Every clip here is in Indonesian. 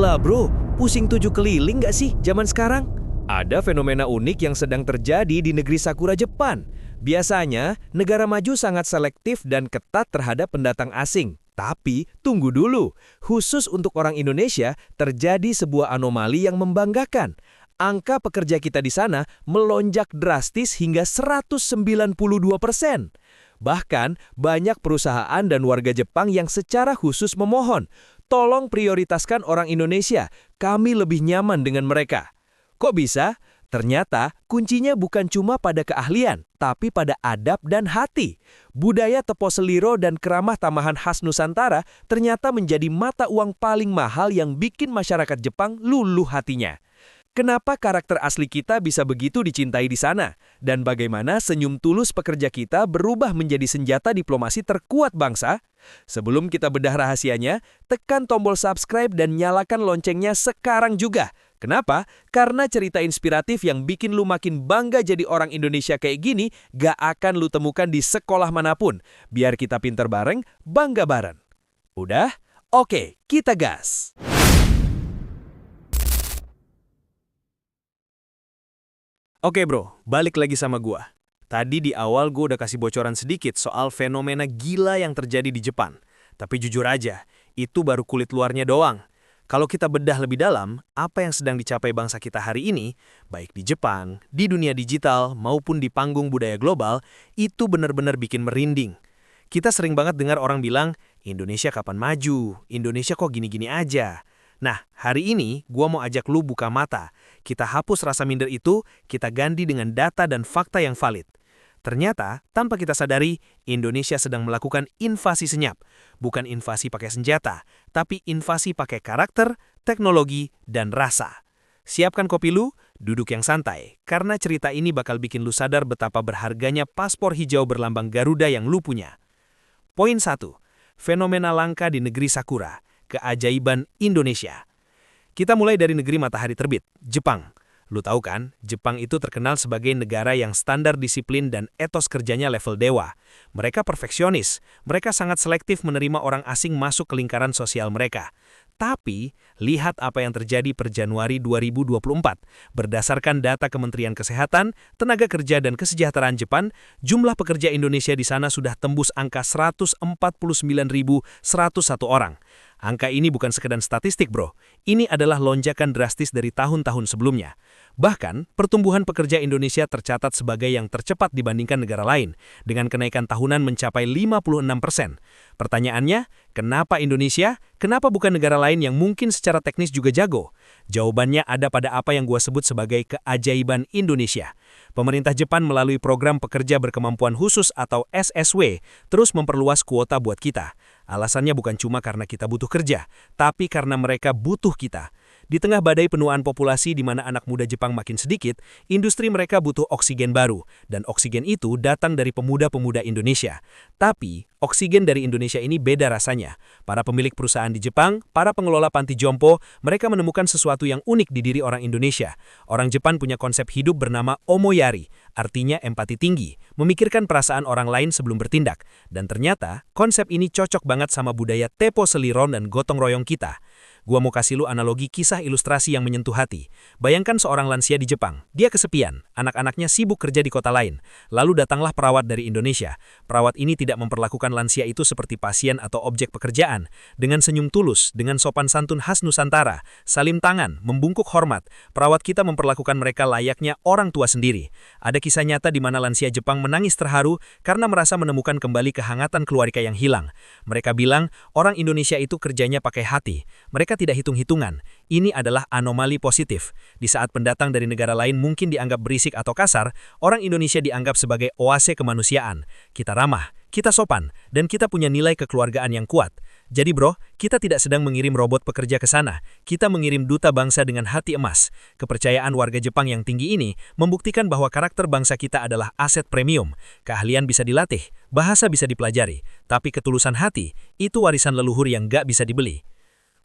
Gila bro, pusing 7 keliling nggak sih zaman sekarang? Ada fenomena unik yang sedang terjadi di negeri Sakura, Jepang. Biasanya, negara maju sangat selektif dan ketat terhadap pendatang asing. Tapi, tunggu dulu. Khusus untuk orang Indonesia, terjadi sebuah anomali yang membanggakan. Angka pekerja kita di sana melonjak drastis hingga 192%. Bahkan, banyak perusahaan dan warga Jepang yang secara khusus memohon, tolong prioritaskan orang Indonesia, kami lebih nyaman dengan mereka. Kok bisa? Ternyata kuncinya bukan cuma pada keahlian, tapi pada adab dan hati. Budaya tepo seliro dan keramah tamahan khas Nusantara ternyata menjadi mata uang paling mahal yang bikin masyarakat Jepang luluh hatinya. Kenapa karakter asli kita bisa begitu dicintai di sana? Dan bagaimana senyum tulus pekerja kita berubah menjadi senjata diplomasi terkuat bangsa? Sebelum kita bedah rahasianya, tekan tombol subscribe dan nyalakan loncengnya sekarang juga. Kenapa? Karena cerita inspiratif yang bikin lu makin bangga jadi orang Indonesia kayak gini gak akan lu temukan di sekolah manapun. Biar kita pinter bareng, bangga bareng. Udah? Oke, kita gas! Oke bro, balik lagi sama gua. Tadi di awal gua udah kasih bocoran sedikit soal fenomena gila yang terjadi di Jepang. Tapi jujur aja, itu baru kulit luarnya doang. Kalau kita bedah lebih dalam, apa yang sedang dicapai bangsa kita hari ini, baik di Jepang, di dunia digital, maupun di panggung budaya global, itu benar-benar bikin merinding. Kita sering banget dengar orang bilang, Indonesia kapan maju? Indonesia kok gini-gini aja? Nah, hari ini gua mau ajak lu buka mata. Kita hapus rasa minder itu, kita ganti dengan data dan fakta yang valid. Ternyata, tanpa kita sadari, Indonesia sedang melakukan invasi senyap. Bukan invasi pakai senjata, tapi invasi pakai karakter, teknologi, dan rasa. Siapkan kopi lu, duduk yang santai, karena cerita ini bakal bikin lu sadar betapa berharganya paspor hijau berlambang Garuda yang lu punya. Poin 1. Fenomena langka di negeri Sakura. Keajaiban Indonesia. Kita mulai dari negeri matahari terbit, Jepang. Lu tahu kan, Jepang itu terkenal sebagai negara yang standar disiplin dan etos kerjanya level dewa. Mereka perfeksionis, mereka sangat selektif menerima orang asing masuk ke lingkaran sosial mereka. Tapi, lihat apa yang terjadi per Januari 2024. Berdasarkan data Kementerian Kesehatan, Tenaga Kerja dan Kesejahteraan Jepang, jumlah pekerja Indonesia di sana sudah tembus angka 149.101 orang. Angka ini bukan sekedar statistik bro, ini adalah lonjakan drastis dari tahun-tahun sebelumnya. Bahkan, pertumbuhan pekerja Indonesia tercatat sebagai yang tercepat dibandingkan negara lain, dengan kenaikan tahunan mencapai 56%. Pertanyaannya, kenapa Indonesia? Kenapa bukan negara lain yang mungkin secara teknis juga jago? Jawabannya ada pada apa yang gua sebut sebagai keajaiban Indonesia. Pemerintah Jepang melalui program pekerja berkemampuan khusus atau SSW terus memperluas kuota buat kita. Alasannya bukan cuma karena kita butuh kerja, tapi karena mereka butuh kita. Di tengah badai penuaan populasi di mana anak muda Jepang makin sedikit, industri mereka butuh oksigen baru, dan oksigen itu datang dari pemuda-pemuda Indonesia. Tapi, oksigen dari Indonesia ini beda rasanya. Para pemilik perusahaan di Jepang, para pengelola panti jompo, mereka menemukan sesuatu yang unik di diri orang Indonesia. Orang Jepang punya konsep hidup bernama omoyari, artinya empati tinggi, memikirkan perasaan orang lain sebelum bertindak. Dan ternyata, konsep ini cocok banget sama budaya tepo seliron dan gotong royong kita. Gua mau kasih lu analogi kisah ilustrasi yang menyentuh hati. Bayangkan seorang lansia di Jepang. Dia kesepian, anak-anaknya sibuk kerja di kota lain. Lalu datanglah perawat dari Indonesia. Perawat ini tidak memperlakukan lansia itu seperti pasien atau objek pekerjaan. Dengan senyum tulus, dengan sopan santun khas Nusantara, salim tangan, membungkuk hormat, perawat kita memperlakukan mereka layaknya orang tua sendiri. Ada kisah nyata di mana lansia Jepang menangis terharu karena merasa menemukan kembali kehangatan keluarga yang hilang. Mereka bilang, orang Indonesia itu kerjanya pakai hati. Mereka tidak hitung-hitungan. Ini adalah anomali positif. Di saat pendatang dari negara lain mungkin dianggap berisik atau kasar, orang Indonesia dianggap sebagai oase kemanusiaan. Kita ramah, kita sopan, dan kita punya nilai kekeluargaan yang kuat. Jadi bro, kita tidak sedang mengirim robot pekerja ke sana. Kita mengirim duta bangsa dengan hati emas. Kepercayaan warga Jepang yang tinggi ini membuktikan bahwa karakter bangsa kita adalah aset premium. Keahlian bisa dilatih, bahasa bisa dipelajari, tapi ketulusan hati, itu warisan leluhur yang gak bisa dibeli.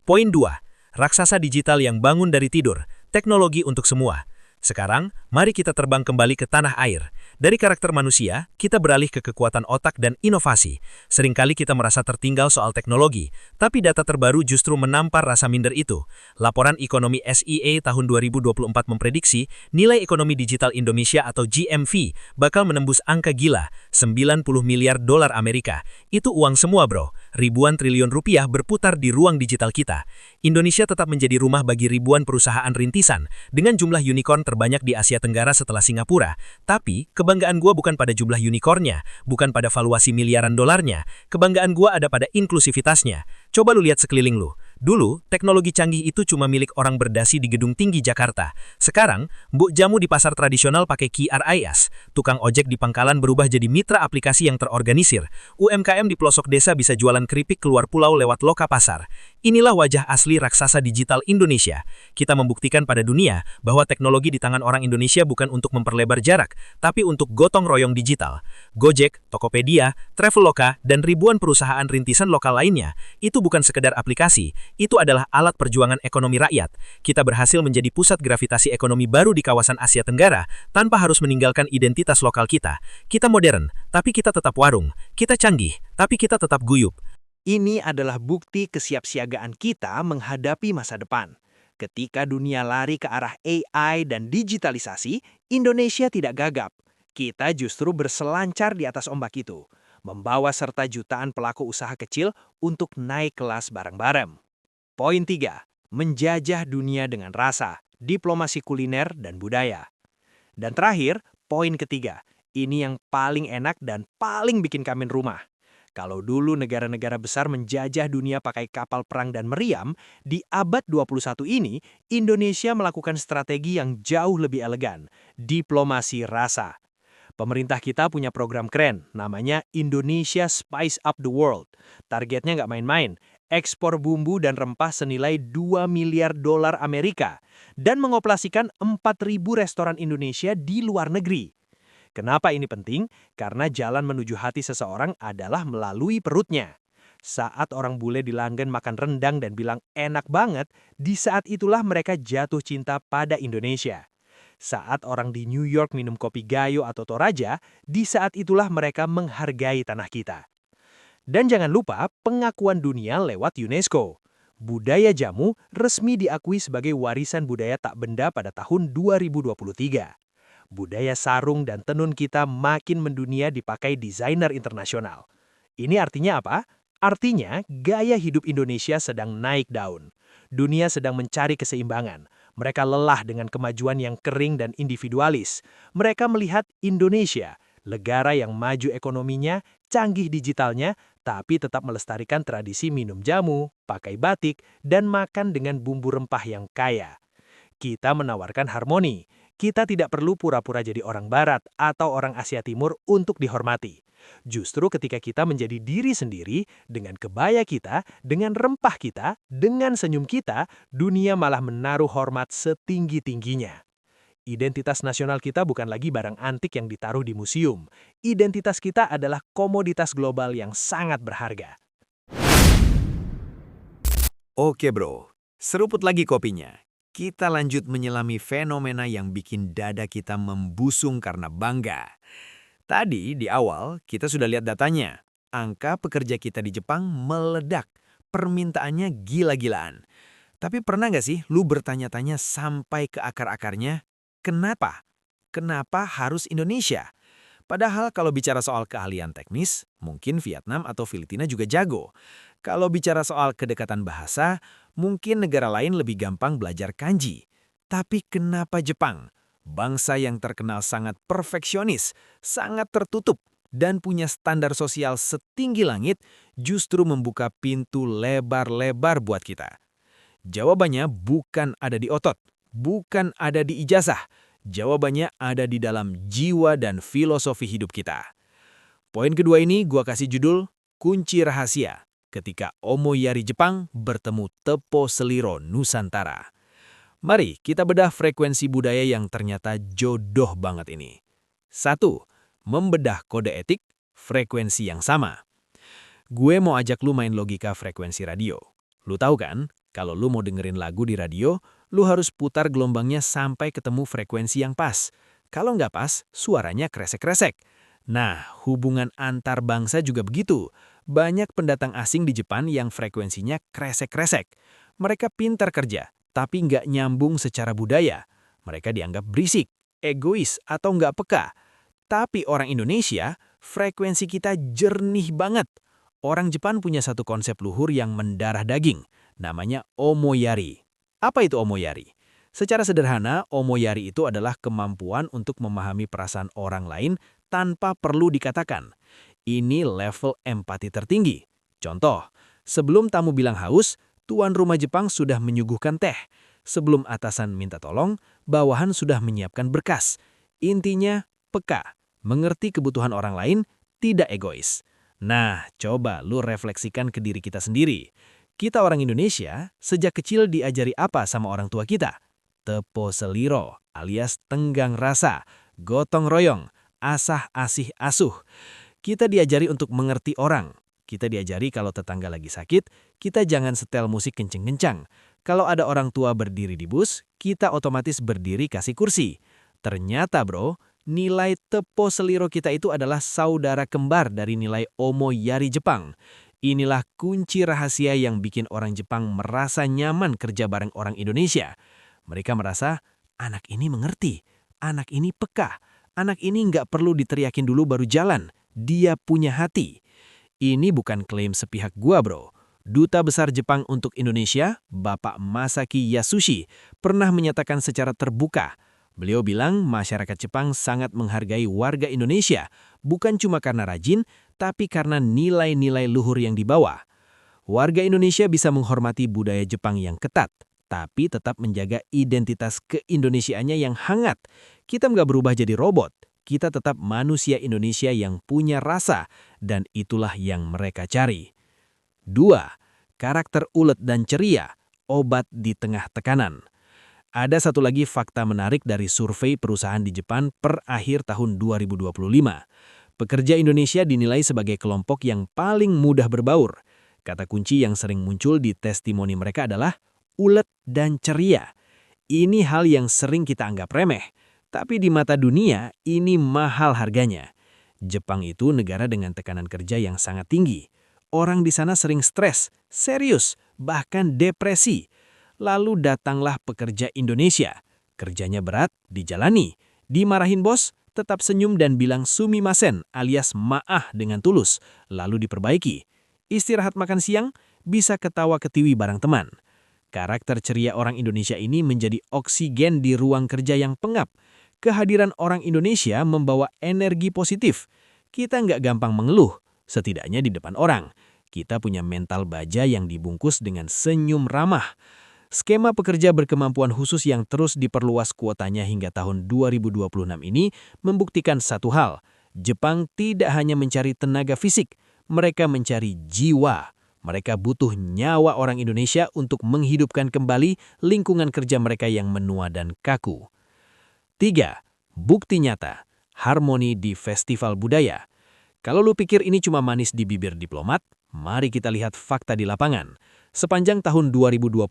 Poin 2. Raksasa digital yang bangun dari tidur, teknologi untuk semua. Sekarang, mari kita terbang kembali ke tanah air. Dari karakter manusia, kita beralih ke kekuatan otak dan inovasi. Seringkali kita merasa tertinggal soal teknologi, tapi data terbaru justru menampar rasa minder itu. Laporan ekonomi SEA tahun 2024 memprediksi nilai ekonomi digital Indonesia atau GMV bakal menembus angka gila, 90 miliar dolar Amerika. Itu uang semua bro, ribuan triliun rupiah berputar di ruang digital kita. Indonesia tetap menjadi rumah bagi ribuan perusahaan rintisan, dengan jumlah unicorn terbanyak di Asia Tenggara setelah Singapura. Tapi, kebanggaan gua bukan pada jumlah unicornnya, bukan pada valuasi miliaran dolarnya. Kebanggaan gua ada pada inklusivitasnya. Coba lu lihat sekeliling lu. Dulu, teknologi canggih itu cuma milik orang berdasi di gedung tinggi Jakarta. Sekarang, mbok jamu di pasar tradisional pakai QRIS. Tukang ojek di pangkalan berubah jadi mitra aplikasi yang terorganisir. UMKM di pelosok desa bisa jualan keripik keluar pulau lewat loka pasar. Inilah wajah asli raksasa digital Indonesia. Kita membuktikan pada dunia bahwa teknologi di tangan orang Indonesia bukan untuk memperlebar jarak, tapi untuk gotong royong digital. Gojek, Tokopedia, Traveloka, dan ribuan perusahaan rintisan lokal lainnya, itu bukan sekedar aplikasi, itu adalah alat perjuangan ekonomi rakyat. Kita berhasil menjadi pusat gravitasi ekonomi baru di kawasan Asia Tenggara tanpa harus meninggalkan identitas lokal kita. Kita modern, tapi kita tetap warung. Kita canggih, tapi kita tetap guyup. Ini adalah bukti kesiapsiagaan kita menghadapi masa depan. Ketika dunia lari ke arah AI dan digitalisasi, Indonesia tidak gagap. Kita justru berselancar di atas ombak itu, membawa serta jutaan pelaku usaha kecil untuk naik kelas bareng-bareng. Poin 3. Menjajah dunia dengan rasa, diplomasi kuliner, dan budaya. Dan terakhir, poin ketiga. Ini yang paling enak dan paling bikin kamin rumah. Kalau dulu negara-negara besar menjajah dunia pakai kapal perang dan meriam, di abad 21 ini, Indonesia melakukan strategi yang jauh lebih elegan, diplomasi rasa. Pemerintah kita punya program keren, namanya Indonesia Spice Up the World. Targetnya nggak main-main, ekspor bumbu dan rempah senilai 2 miliar dolar Amerika, dan mengoperasikan 4.000 restoran Indonesia di luar negeri. Kenapa ini penting? Karena jalan menuju hati seseorang adalah melalui perutnya. Saat orang bule di Langgen makan rendang dan bilang enak banget, di saat itulah mereka jatuh cinta pada Indonesia. Saat orang di New York minum kopi Gayo atau Toraja, di saat itulah mereka menghargai tanah kita. Dan jangan lupa pengakuan dunia lewat UNESCO. Budaya jamu resmi diakui sebagai warisan budaya tak benda pada tahun 2023. Budaya sarung dan tenun kita makin mendunia dipakai desainer internasional. Ini artinya apa? Artinya gaya hidup Indonesia sedang naik daun. Dunia sedang mencari keseimbangan. Mereka lelah dengan kemajuan yang kering dan individualis. Mereka melihat Indonesia, negara yang maju ekonominya, canggih digitalnya, tapi tetap melestarikan tradisi minum jamu, pakai batik, dan makan dengan bumbu rempah yang kaya. Kita menawarkan harmoni. Kita tidak perlu pura-pura jadi orang Barat atau orang Asia Timur untuk dihormati. Justru ketika kita menjadi diri sendiri, dengan kebaya kita, dengan rempah kita, dengan senyum kita, dunia malah menaruh hormat setinggi-tingginya. Identitas nasional kita bukan lagi barang antik yang ditaruh di museum. Identitas kita adalah komoditas global yang sangat berharga. Oke bro, seruput lagi kopinya. Kita lanjut menyelami fenomena yang bikin dada kita membusung karena bangga. Tadi di awal kita sudah lihat datanya. Angka pekerja kita di Jepang meledak. Permintaannya gila-gilaan. Tapi pernah nggak sih lu bertanya-tanya sampai ke akar-akarnya? Kenapa? Kenapa harus Indonesia? Padahal kalau bicara soal keahlian teknis, mungkin Vietnam atau Filipina juga jago. Kalau bicara soal kedekatan bahasa, mungkin negara lain lebih gampang belajar kanji. Tapi kenapa Jepang? Bangsa yang terkenal sangat perfeksionis, sangat tertutup, dan punya standar sosial setinggi langit, justru membuka pintu lebar-lebar buat kita. Jawabannya bukan ada di otot, bukan ada di ijazah. Jawabannya ada di dalam jiwa dan filosofi hidup kita. Poin kedua ini gua kasih judul Kunci Rahasia ketika Omoyari Jepang bertemu Tepo Seliro Nusantara. Mari kita bedah frekuensi budaya yang ternyata jodoh banget ini. 1. Membedah kode etik, frekuensi yang sama. Gue mau ajak lu main logika frekuensi radio. Lu tahu kan, kalau lu mau dengerin lagu di radio, lu harus putar gelombangnya sampai ketemu frekuensi yang pas. Kalau nggak pas, suaranya kresek-kresek. Nah, hubungan antar bangsa juga begitu. Banyak pendatang asing di Jepang yang frekuensinya kresek-kresek. Mereka pintar kerja, tapi nggak nyambung secara budaya. Mereka dianggap berisik, egois, atau nggak peka. Tapi orang Indonesia, frekuensi kita jernih banget. Orang Jepang punya satu konsep luhur yang mendarah daging, namanya omoyari. Apa itu omoyari? Secara sederhana, omoyari itu adalah kemampuan untuk memahami perasaan orang lain tanpa perlu dikatakan. Ini level empati tertinggi. Contoh, sebelum tamu bilang haus, tuan rumah Jepang sudah menyuguhkan teh. Sebelum atasan minta tolong, bawahan sudah menyiapkan berkas. Intinya, peka, mengerti kebutuhan orang lain, tidak egois. Nah, coba lu refleksikan ke diri kita sendiri. Kita orang Indonesia, sejak kecil diajari apa sama orang tua kita? Tepo seliro, alias tenggang rasa, gotong royong, asah asih asuh. Kita diajari untuk mengerti orang. Kita diajari kalau tetangga lagi sakit, kita jangan setel musik kenceng-kencang. Kalau ada orang tua berdiri di bus, kita otomatis berdiri kasih kursi. Ternyata bro, nilai tepo seliro kita itu adalah saudara kembar dari nilai omoyari Jepang. Inilah kunci rahasia yang bikin orang Jepang merasa nyaman kerja bareng orang Indonesia. Mereka merasa, anak ini mengerti, anak ini peka, anak ini nggak perlu diteriakin dulu baru jalan, dia punya hati. Ini bukan klaim sepihak gua bro. Duta Besar Jepang untuk Indonesia, Bapak Masaki Yasushi, pernah menyatakan secara terbuka. Beliau bilang masyarakat Jepang sangat menghargai warga Indonesia, bukan cuma karena rajin, tapi karena nilai-nilai luhur yang dibawa. Warga Indonesia bisa menghormati budaya Jepang yang ketat, tapi tetap menjaga identitas keindonesiaannya yang hangat. Kita nggak berubah jadi robot, kita tetap manusia Indonesia yang punya rasa, dan itulah yang mereka cari. 2. Karakter ulet dan ceria, obat di tengah tekanan. Ada satu lagi fakta menarik dari survei perusahaan di Jepang per akhir tahun 2025. Pekerja Indonesia dinilai sebagai kelompok yang paling mudah berbaur. Kata kunci yang sering muncul di testimoni mereka adalah ulet dan ceria. Ini hal yang sering kita anggap remeh, tapi di mata dunia ini mahal harganya. Jepang itu negara dengan tekanan kerja yang sangat tinggi. Orang di sana sering stres, serius, bahkan depresi. Lalu datanglah pekerja Indonesia. Kerjanya berat, dijalani. Dimarahin bos, tetap senyum dan bilang sumimasen alias maah dengan tulus, lalu diperbaiki. Istirahat makan siang, bisa ketawa ketiwi bareng teman. Karakter ceria orang Indonesia ini menjadi oksigen di ruang kerja yang pengap. Kehadiran orang Indonesia membawa energi positif. Kita nggak gampang mengeluh, setidaknya di depan orang. Kita punya mental baja yang dibungkus dengan senyum ramah. Skema pekerja berkemampuan khusus yang terus diperluas kuotanya hingga tahun 2026 ini membuktikan satu hal. Jepang tidak hanya mencari tenaga fisik, mereka mencari jiwa. Mereka butuh nyawa orang Indonesia untuk menghidupkan kembali lingkungan kerja mereka yang menua dan kaku. 3. Bukti nyata, harmoni di festival budaya. Kalau lu pikir ini cuma manis di bibir diplomat, mari kita lihat fakta di lapangan. Sepanjang tahun 2025,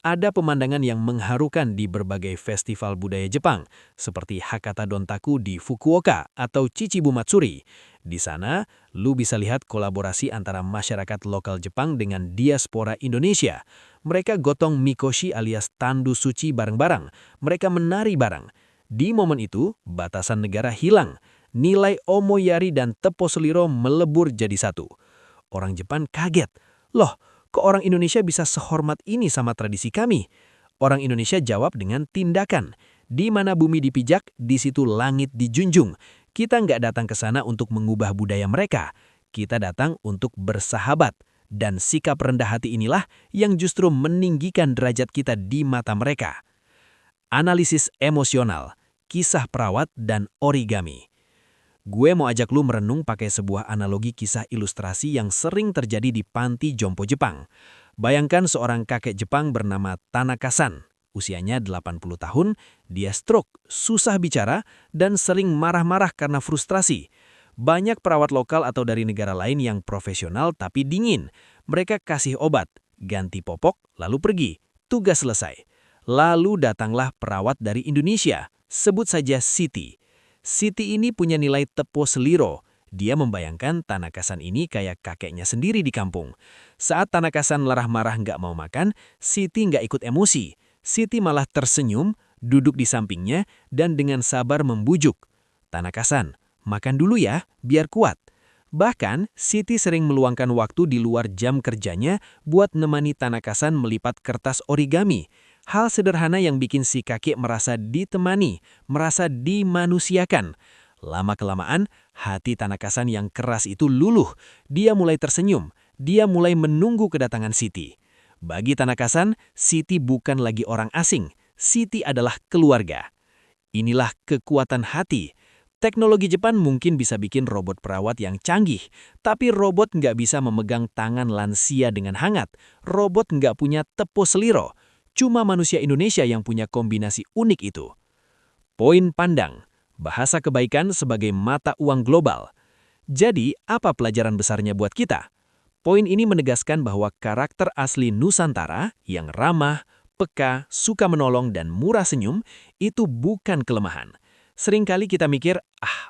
ada pemandangan yang mengharukan di berbagai festival budaya Jepang, seperti Hakata Dontaku di Fukuoka atau Chichibu Matsuri. Di sana, lu bisa lihat kolaborasi antara masyarakat lokal Jepang dengan diaspora Indonesia. Mereka gotong mikoshi alias tandu suci bareng-bareng. Mereka menari bareng. Di momen itu, batasan negara hilang. Nilai omoyari dan tepo seliro melebur jadi satu. Orang Jepang kaget. Loh, kok orang Indonesia bisa sehormat ini sama tradisi kami? Orang Indonesia jawab dengan tindakan. Di mana bumi dipijak, di situ langit dijunjung. Kita nggak datang ke sana untuk mengubah budaya mereka. Kita datang untuk bersahabat. Dan sikap rendah hati inilah yang justru meninggikan derajat kita di mata mereka. Analisis emosional, kisah perawat, dan origami. Gue mau ajak lu merenung pakai sebuah analogi kisah ilustrasi yang sering terjadi di panti jompo Jepang. Bayangkan seorang kakek Jepang bernama Tanaka-san. Usianya 80 tahun, dia stroke, susah bicara, dan sering marah-marah karena frustrasi. Banyak perawat lokal atau dari negara lain yang profesional tapi dingin. Mereka kasih obat, ganti popok, lalu pergi. Tugas selesai. Lalu datanglah perawat dari Indonesia. Sebut saja Siti. Siti ini punya nilai tepo seliro. Dia membayangkan Tanakasan ini kayak kakeknya sendiri di kampung. Saat Tanakasan larah marah nggak mau makan, Siti nggak ikut emosi. Siti malah tersenyum, duduk di sampingnya, dan dengan sabar membujuk. Tanakasan, makan dulu ya, biar kuat. Bahkan, Siti sering meluangkan waktu di luar jam kerjanya buat nemani Tanakasan melipat kertas origami. Hal sederhana yang bikin si kakek merasa ditemani, merasa dimanusiakan. Lama-kelamaan, hati Tanakasan yang keras itu luluh. Dia mulai tersenyum. Dia mulai menunggu kedatangan Siti. Bagi Tanakasan, Siti bukan lagi orang asing. Siti adalah keluarga. Inilah kekuatan hati. Teknologi Jepang mungkin bisa bikin robot perawat yang canggih, tapi robot nggak bisa memegang tangan lansia dengan hangat. Robot nggak punya tepo seliro. Cuma manusia Indonesia yang punya kombinasi unik itu. Poin pandang. Bahasa kebaikan sebagai mata uang global. Jadi, apa pelajaran besarnya buat kita? Poin ini menegaskan bahwa karakter asli Nusantara yang ramah, peka, suka menolong, dan murah senyum itu bukan kelemahan. Seringkali kita mikir,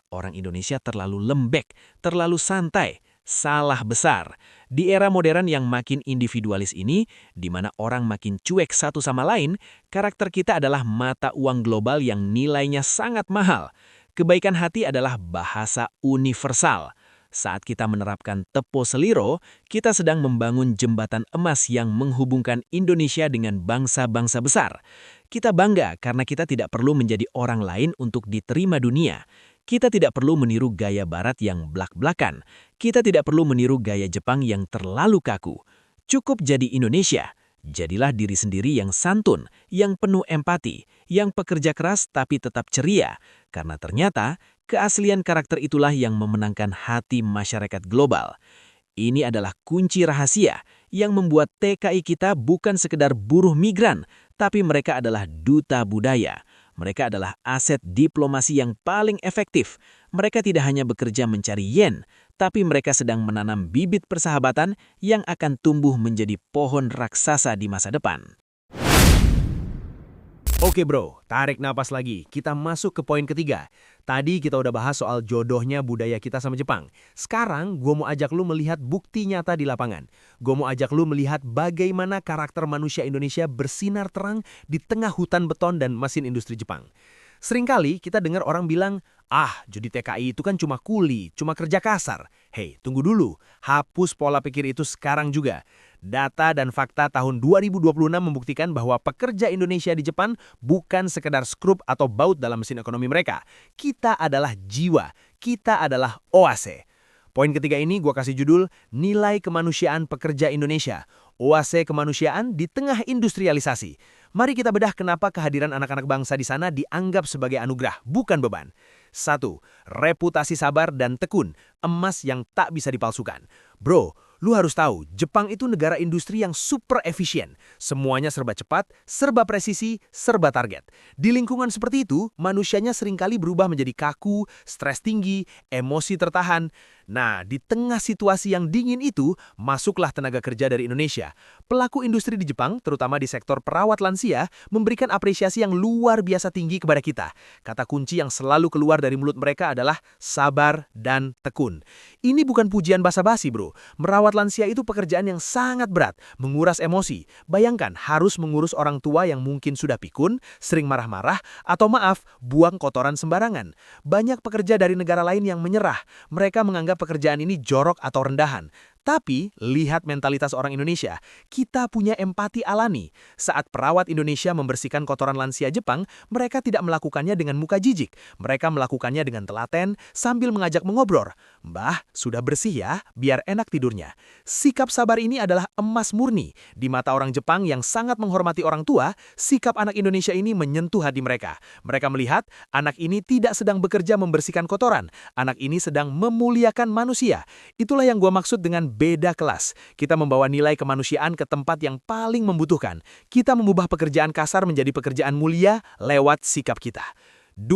orang Indonesia terlalu lembek, terlalu santai. Salah besar. Di era modern yang makin individualis ini, di mana orang makin cuek satu sama lain, karakter kita adalah mata uang global yang nilainya sangat mahal. Kebaikan hati adalah bahasa universal. Saat kita menerapkan tepo seliro, kita sedang membangun jembatan emas yang menghubungkan Indonesia dengan bangsa-bangsa besar. Kita bangga karena kita tidak perlu menjadi orang lain untuk diterima dunia. Kita tidak perlu meniru gaya barat yang blak-blakan. Kita tidak perlu meniru gaya Jepang yang terlalu kaku. Cukup jadi Indonesia. Jadilah diri sendiri yang santun, yang penuh empati, yang pekerja keras tapi tetap ceria. Karena ternyata, keaslian karakter itulah yang memenangkan hati masyarakat global. Ini adalah kunci rahasia yang membuat TKI kita bukan sekedar buruh migran, tapi mereka adalah duta budaya. Mereka adalah aset diplomasi yang paling efektif. Mereka tidak hanya bekerja mencari yen, tapi mereka sedang menanam bibit persahabatan yang akan tumbuh menjadi pohon raksasa di masa depan. Oke bro, tarik napas lagi. Kita masuk ke poin ketiga. Tadi kita udah bahas soal jodohnya budaya kita sama Jepang. Sekarang gue mau ajak lu melihat bukti nyata di lapangan. Gue mau ajak lu melihat bagaimana karakter manusia Indonesia bersinar terang di tengah hutan beton dan mesin industri Jepang. Seringkali kita dengar orang bilang, jadi TKI itu kan cuma kuli, cuma kerja kasar. Hei, tunggu dulu. Hapus pola pikir itu sekarang juga. Data dan fakta tahun 2026 membuktikan bahwa pekerja Indonesia di Jepang bukan sekedar skrup atau baut dalam mesin ekonomi mereka. Kita adalah jiwa. Kita adalah oase. Poin ketiga ini gue kasih judul Nilai Kemanusiaan Pekerja Indonesia. Oase kemanusiaan di tengah industrialisasi. Mari kita bedah kenapa kehadiran anak-anak bangsa di sana dianggap sebagai anugerah, bukan beban. 1. Reputasi sabar dan tekun, emas yang tak bisa dipalsukan. Bro, lu harus tahu, Jepang itu negara industri yang super efisien. Semuanya serba cepat, serba presisi, serba target. Di lingkungan seperti itu, manusianya seringkali berubah menjadi kaku, stres tinggi, emosi tertahan. Nah, di tengah situasi yang dingin itu, masuklah tenaga kerja dari Indonesia. Pelaku industri di Jepang, terutama di sektor perawat lansia, memberikan apresiasi yang luar biasa tinggi kepada kita. Kata kunci yang selalu keluar dari mulut mereka adalah sabar dan tekun. Ini bukan pujian basa-basi, bro. Merawat lansia itu pekerjaan yang sangat berat, menguras emosi. Bayangkan harus mengurus orang tua yang mungkin sudah pikun, sering marah-marah, atau buang kotoran sembarangan. Banyak pekerja dari negara lain yang menyerah. Mereka menganggap pekerjaan ini jorok atau rendahan. Tapi, lihat mentalitas orang Indonesia. Kita punya empati alami. Saat perawat Indonesia membersihkan kotoran lansia Jepang, mereka tidak melakukannya dengan muka jijik. Mereka melakukannya dengan telaten sambil mengajak mengobrol. Mbah, sudah bersih ya, biar enak tidurnya. Sikap sabar ini adalah emas murni. Di mata orang Jepang yang sangat menghormati orang tua, sikap anak Indonesia ini menyentuh hati mereka. Mereka melihat, anak ini tidak sedang bekerja membersihkan kotoran. Anak ini sedang memuliakan manusia. Itulah yang gue maksud dengan beda kelas. Kita membawa nilai kemanusiaan ke tempat yang paling membutuhkan. Kita mengubah pekerjaan kasar menjadi pekerjaan mulia lewat sikap kita. 2.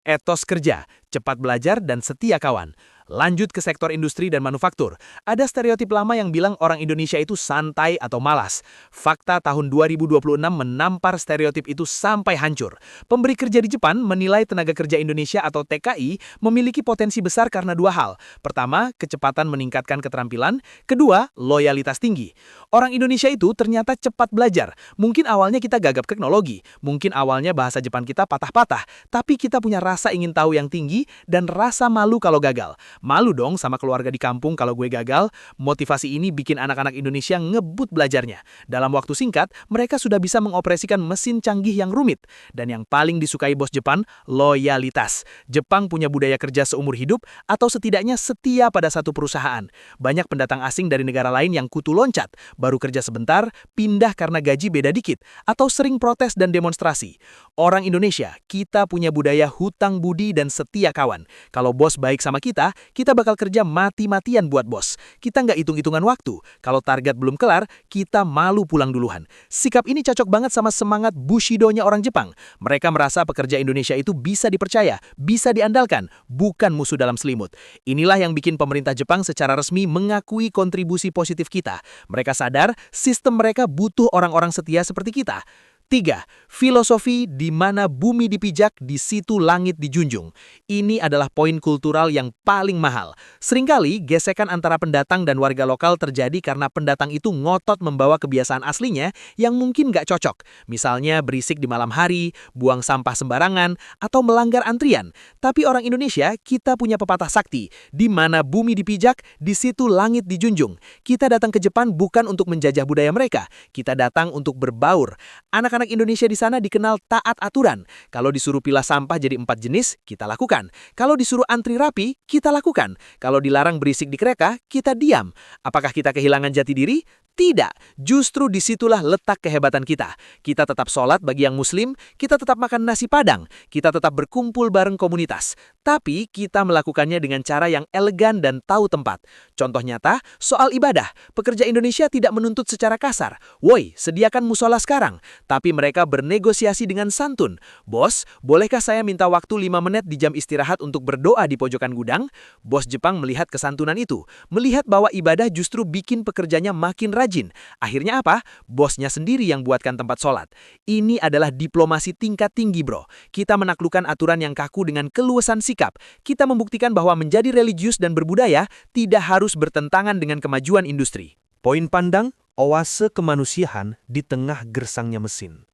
Etos kerja, cepat belajar dan setia kawan. Lanjut ke sektor industri dan manufaktur. Ada stereotip lama yang bilang orang Indonesia itu santai atau malas. Fakta tahun 2026 menampar stereotip itu sampai hancur. Pemberi kerja di Jepan menilai tenaga kerja Indonesia atau TKI memiliki potensi besar karena dua hal. Pertama, kecepatan meningkatkan keterampilan. Kedua, loyalitas tinggi. Orang Indonesia itu ternyata cepat belajar. Mungkin awalnya kita gagap teknologi. Mungkin awalnya bahasa Jepang kita patah-patah. Tapi kita punya rasa ingin tahu yang tinggi dan rasa malu kalau gagal. Malu dong sama keluarga di kampung kalau gue gagal. Motivasi ini bikin anak-anak Indonesia ngebut belajarnya. Dalam waktu singkat, mereka sudah bisa mengoperasikan mesin canggih yang rumit. Dan yang paling disukai bos Jepang, loyalitas. Jepang punya budaya kerja seumur hidup atau setidaknya setia pada satu perusahaan. Banyak pendatang asing dari negara lain yang kutu loncat, baru kerja sebentar, pindah karena gaji beda dikit, atau sering protes dan demonstrasi. Orang Indonesia, kita punya budaya hutang budi dan setia kawan. Kalau bos baik sama kita bakal kerja mati-matian buat bos. Kita nggak hitung-hitungan waktu. Kalau target belum kelar, kita malu pulang duluan. Sikap ini cocok banget sama semangat Bushido-nya orang Jepang. Mereka merasa pekerja Indonesia itu bisa dipercaya, bisa diandalkan, bukan musuh dalam selimut. Inilah yang bikin pemerintah Jepang secara resmi mengakui kontribusi positif kita. Mereka sadar sistem mereka butuh orang-orang setia seperti kita. 3. Filosofi di mana bumi dipijak, di situ langit dijunjung. Ini adalah poin kultural yang paling mahal. Seringkali, gesekan antara pendatang dan warga lokal terjadi karena pendatang itu ngotot membawa kebiasaan aslinya yang mungkin nggak cocok. Misalnya berisik di malam hari, buang sampah sembarangan, atau melanggar antrian. Tapi orang Indonesia, kita punya pepatah sakti. Di mana bumi dipijak, di situ langit dijunjung. Kita datang ke Jepang bukan untuk menjajah budaya mereka. Kita datang untuk berbaur. Anak-anak Indonesia di sana dikenal taat aturan. Kalau disuruh pilah sampah jadi 4 jenis, kita lakukan. Kalau disuruh antri rapi, kita lakukan. Kalau dilarang berisik di kereta, kita diam. Apakah kita kehilangan jati diri? Tidak, justru disitulah letak kehebatan kita. Kita tetap sholat bagi yang muslim, kita tetap makan nasi padang, kita tetap berkumpul bareng komunitas. Tapi kita melakukannya dengan cara yang elegan dan tahu tempat. Contoh nyata, soal ibadah. Pekerja Indonesia tidak menuntut secara kasar. Woi, sediakan musola sekarang. Tapi mereka bernegosiasi dengan santun. Bos, bolehkah saya minta waktu 5 menit di jam istirahat untuk berdoa di pojokan gudang? Bos Jepang melihat kesantunan itu. Melihat bahwa ibadah justru bikin pekerjanya makin rajin. Akhirnya apa? Bosnya sendiri yang buatkan tempat sholat. Ini adalah diplomasi tingkat tinggi, bro. Kita menaklukkan aturan yang kaku dengan keluasan sikap. Kita membuktikan bahwa menjadi religius dan berbudaya tidak harus bertentangan dengan kemajuan industri. Poin pandang, oase kemanusiaan di tengah gersangnya mesin.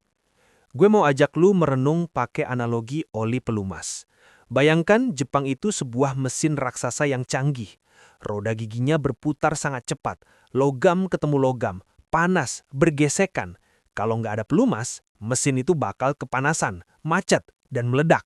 Gue mau ajak lu merenung pakai analogi oli pelumas. Bayangkan Jepang itu sebuah mesin raksasa yang canggih. Roda giginya berputar sangat cepat, logam ketemu logam, panas, bergesekan. Kalau nggak ada pelumas, mesin itu bakal kepanasan, macet, dan meledak.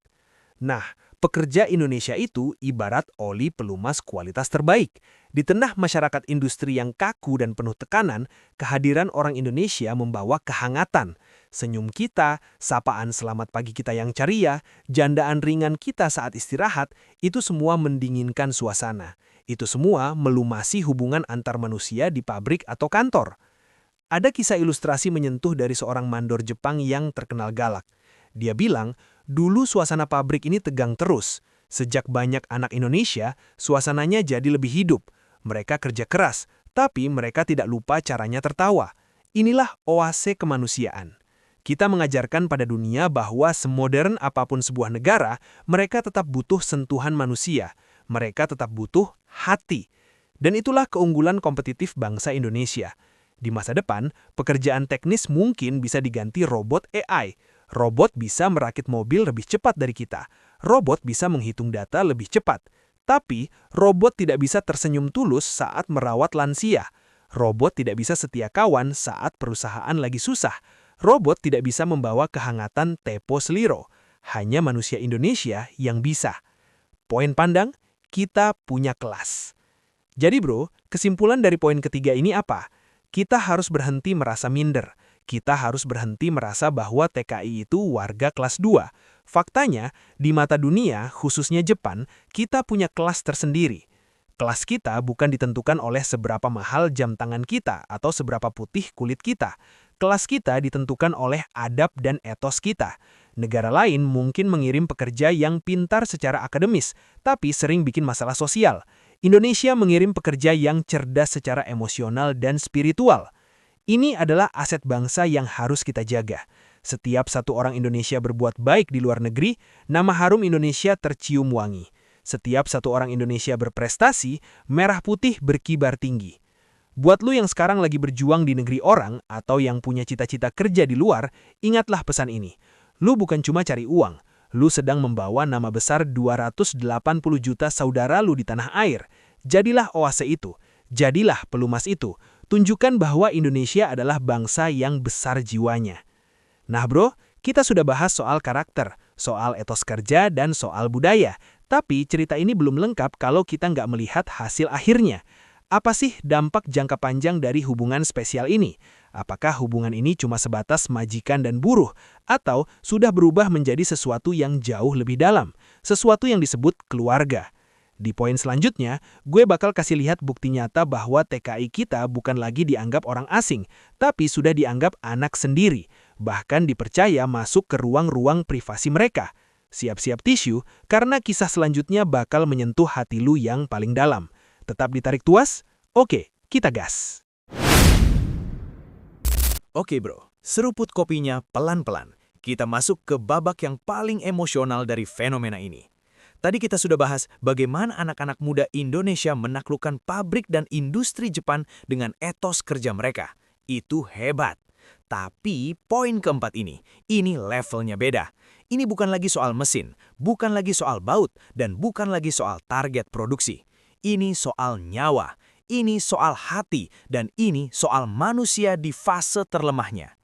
Nah, pekerja Indonesia itu ibarat oli pelumas kualitas terbaik. Di tengah masyarakat industri yang kaku dan penuh tekanan, kehadiran orang Indonesia membawa kehangatan. Senyum kita, sapaan selamat pagi kita yang ceria, jandaan ringan kita saat istirahat, itu semua mendinginkan suasana. Itu semua melumasi hubungan antar manusia di pabrik atau kantor. Ada kisah ilustrasi menyentuh dari seorang mandor Jepang yang terkenal galak. Dia bilang, dulu suasana pabrik ini tegang terus. Sejak banyak anak Indonesia, suasananya jadi lebih hidup. Mereka kerja keras, tapi mereka tidak lupa caranya tertawa. Inilah oase kemanusiaan. Kita mengajarkan pada dunia bahwa semodern apapun sebuah negara, mereka tetap butuh sentuhan manusia. Mereka tetap butuh hati. Dan itulah keunggulan kompetitif bangsa Indonesia. Di masa depan, pekerjaan teknis mungkin bisa diganti robot AI. Robot bisa merakit mobil lebih cepat dari kita. Robot bisa menghitung data lebih cepat. Tapi, robot tidak bisa tersenyum tulus saat merawat lansia. Robot tidak bisa setia kawan saat perusahaan lagi susah. Robot tidak bisa membawa kehangatan Tepo Seliro. Hanya manusia Indonesia yang bisa. Poin pandang, kita punya kelas. Jadi bro, kesimpulan dari poin ketiga ini apa? Kita harus berhenti merasa minder. Kita harus berhenti merasa bahwa TKI itu warga kelas 2. Faktanya, di mata dunia, khususnya Jepang, kita punya kelas tersendiri. Kelas kita bukan ditentukan oleh seberapa mahal jam tangan kita atau seberapa putih kulit kita. Kelas kita ditentukan oleh adab dan etos kita. Negara lain mungkin mengirim pekerja yang pintar secara akademis, tapi sering bikin masalah sosial. Indonesia mengirim pekerja yang cerdas secara emosional dan spiritual. Ini adalah aset bangsa yang harus kita jaga. Setiap satu orang Indonesia berbuat baik di luar negeri, nama harum Indonesia tercium wangi. Setiap satu orang Indonesia berprestasi, merah putih berkibar tinggi. Buat lu yang sekarang lagi berjuang di negeri orang atau yang punya cita-cita kerja di luar, ingatlah pesan ini. Lu bukan cuma cari uang, lu sedang membawa nama besar 280 juta saudara lu di tanah air. Jadilah oase itu, jadilah pelumas itu. Tunjukkan bahwa Indonesia adalah bangsa yang besar jiwanya. Nah bro, kita sudah bahas soal karakter, soal etos kerja, dan soal budaya. Tapi cerita ini belum lengkap kalau kita nggak melihat hasil akhirnya. Apa sih dampak jangka panjang dari hubungan spesial ini? Apakah hubungan ini cuma sebatas majikan dan buruh? Atau sudah berubah menjadi sesuatu yang jauh lebih dalam? Sesuatu yang disebut keluarga. Di poin selanjutnya, gue bakal kasih lihat bukti nyata bahwa TKI kita bukan lagi dianggap orang asing, tapi sudah dianggap anak sendiri. Bahkan dipercaya masuk ke ruang-ruang privasi mereka. Siap-siap tisu, karena kisah selanjutnya bakal menyentuh hati lu yang paling dalam. Tetap ditarik tuas? Oke, kita gas. Oke bro, seruput kopinya pelan-pelan. Kita masuk ke babak yang paling emosional dari fenomena ini. Tadi kita sudah bahas bagaimana anak-anak muda Indonesia menaklukkan pabrik dan industri Jepang dengan etos kerja mereka. Itu hebat. Tapi poin keempat ini levelnya beda. Ini bukan lagi soal mesin, bukan lagi soal baut, dan bukan lagi soal target produksi. Ini soal nyawa, ini soal hati, dan ini soal manusia di fase terlemahnya.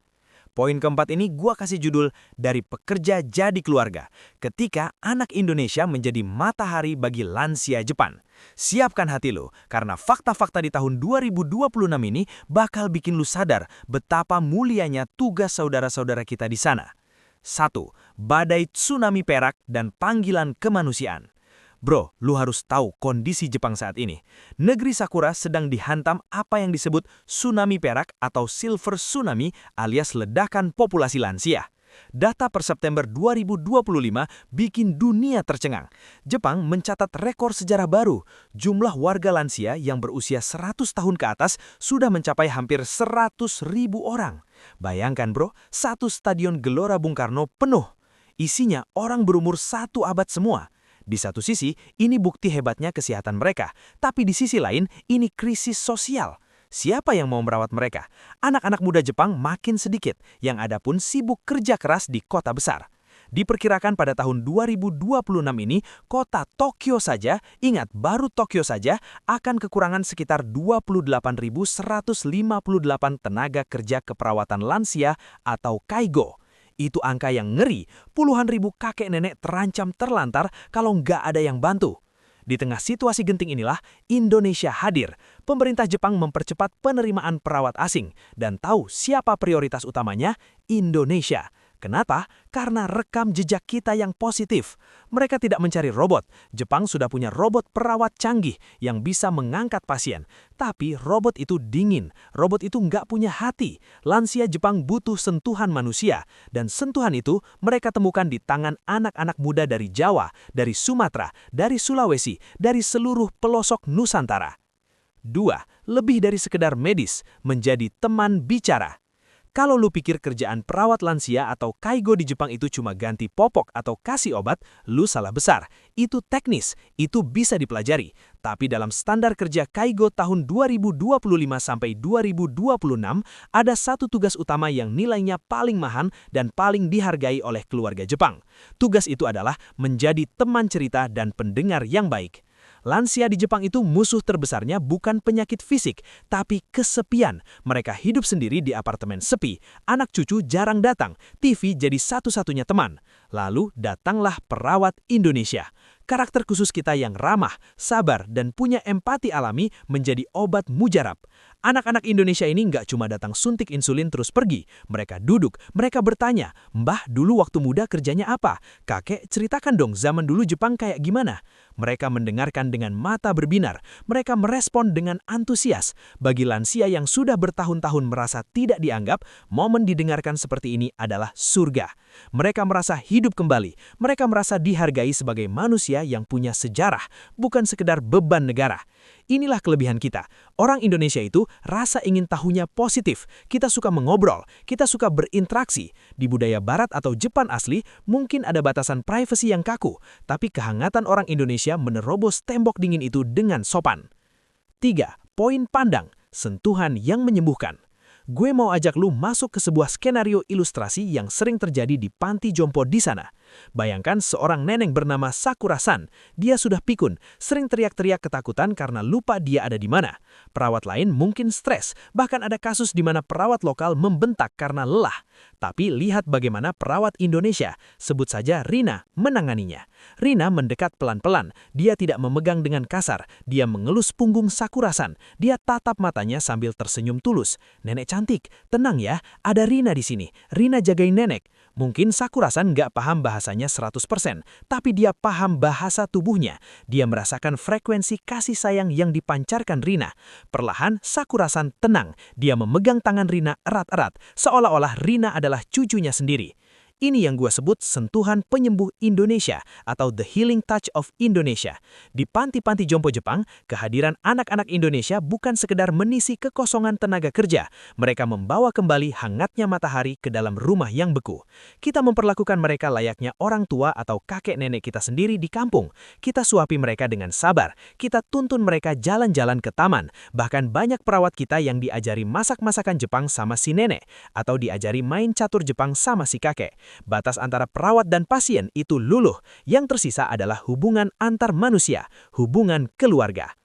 Poin keempat ini gua kasih judul Dari Pekerja Jadi Keluarga, ketika anak Indonesia menjadi matahari bagi lansia Jepang. Siapkan hati lo, karena fakta-fakta di tahun 2026 ini bakal bikin lu sadar betapa mulianya tugas saudara-saudara kita di sana. 1. Badai tsunami perak dan panggilan kemanusiaan. Bro, lu harus tahu kondisi Jepang saat ini. Negeri Sakura sedang dihantam apa yang disebut tsunami perak atau silver tsunami alias ledakan populasi lansia. Data per September 2025 bikin dunia tercengang. Jepang mencatat rekor sejarah baru. Jumlah warga lansia yang berusia 100 tahun ke atas sudah mencapai hampir 100.000 orang. Bayangkan bro, satu stadion Gelora Bung Karno penuh. Isinya orang berumur 1 abad semua. Di satu sisi, ini bukti hebatnya kesehatan mereka, tapi di sisi lain, ini krisis sosial. Siapa yang mau merawat mereka? Anak-anak muda Jepang makin sedikit, yang ada pun sibuk kerja keras di kota besar. Diperkirakan pada tahun 2026 ini, kota Tokyo saja, ingat baru Tokyo saja, akan kekurangan sekitar 28.158 tenaga kerja keperawatan lansia atau kaigo. Itu angka yang ngeri, puluhan ribu kakek nenek terancam terlantar kalau nggak ada yang bantu. Di tengah situasi genting inilah, Indonesia hadir. Pemerintah Jepang mempercepat penerimaan perawat asing. Dan tahu siapa prioritas utamanya? Indonesia. Kenapa? Karena rekam jejak kita yang positif. Mereka tidak mencari robot. Jepang sudah punya robot perawat canggih yang bisa mengangkat pasien. Tapi robot itu dingin. Robot itu nggak punya hati. Lansia Jepang butuh sentuhan manusia. Dan sentuhan itu mereka temukan di tangan anak-anak muda dari Jawa, dari Sumatera, dari Sulawesi, dari seluruh pelosok Nusantara. 2. Lebih dari sekedar medis, menjadi teman bicara. Kalau lu pikir kerjaan perawat lansia atau kaigo di Jepang itu cuma ganti popok atau kasih obat, lu salah besar. Itu teknis, itu bisa dipelajari. Tapi dalam standar kerja kaigo tahun 2025 sampai 2026, ada satu tugas utama yang nilainya paling mahal dan paling dihargai oleh keluarga Jepang. Tugas itu adalah menjadi teman cerita dan pendengar yang baik. Lansia di Jepang itu musuh terbesarnya bukan penyakit fisik, tapi kesepian. Mereka hidup sendiri di apartemen sepi, anak cucu jarang datang, TV jadi satu-satunya teman. Lalu datanglah perawat Indonesia. Karakter khusus kita yang ramah, sabar, dan punya empati alami menjadi obat mujarab. Anak-anak Indonesia ini nggak cuma datang suntik insulin terus pergi. Mereka duduk, mereka bertanya, "Mbah, dulu waktu muda kerjanya apa? Kakek, ceritakan dong zaman dulu Jepang kayak gimana?" Mereka mendengarkan dengan mata berbinar. Mereka merespon dengan antusias. Bagi lansia yang sudah bertahun-tahun merasa tidak dianggap, momen didengarkan seperti ini adalah surga. Mereka merasa hidup kembali. Mereka merasa dihargai sebagai manusia yang punya sejarah, bukan sekedar beban negara. Inilah kelebihan kita. Orang Indonesia itu rasa ingin tahunya positif. Kita suka mengobrol, kita suka berinteraksi. Di budaya Barat atau Jepang asli, mungkin ada batasan privasi yang kaku, tapi kehangatan orang Indonesia menerobos tembok dingin itu dengan sopan. 3. Poin pandang, sentuhan yang menyembuhkan. Gue mau ajak lu masuk ke sebuah skenario ilustrasi yang sering terjadi di panti jompo di sana. Bayangkan seorang nenek bernama Sakura-san. Dia sudah pikun, sering teriak-teriak ketakutan karena lupa dia ada di mana. Perawat lain mungkin stres, bahkan ada kasus di mana perawat lokal membentak karena lelah. Tapi lihat bagaimana perawat Indonesia, sebut saja Rina, menanganinya. Rina mendekat pelan-pelan, dia tidak memegang dengan kasar, dia mengelus punggung Sakura-san, dia tatap matanya sambil tersenyum tulus. "Nenek cantik, tenang ya, ada Rina di sini. Rina jagain nenek." Mungkin Sakura-san nggak paham bahasanya 100%, tapi dia paham bahasa tubuhnya. Dia merasakan frekuensi kasih sayang yang dipancarkan Rina. Perlahan, Sakura-san tenang. Dia memegang tangan Rina erat-erat, seolah-olah Rina adalah cucunya sendiri. Ini yang gue sebut sentuhan penyembuh Indonesia atau the healing touch of Indonesia. Di panti-panti jompo Jepang, kehadiran anak-anak Indonesia bukan sekedar mengisi kekosongan tenaga kerja. Mereka membawa kembali hangatnya matahari ke dalam rumah yang beku. Kita memperlakukan mereka layaknya orang tua atau kakek nenek kita sendiri di kampung. Kita suapi mereka dengan sabar. Kita tuntun mereka jalan-jalan ke taman. Bahkan banyak perawat kita yang diajari masak-masakan Jepang sama si nenek, atau diajari main catur Jepang sama si kakek. Batas antara perawat dan pasien itu luluh. Yang tersisa adalah hubungan antar manusia, hubungan keluarga.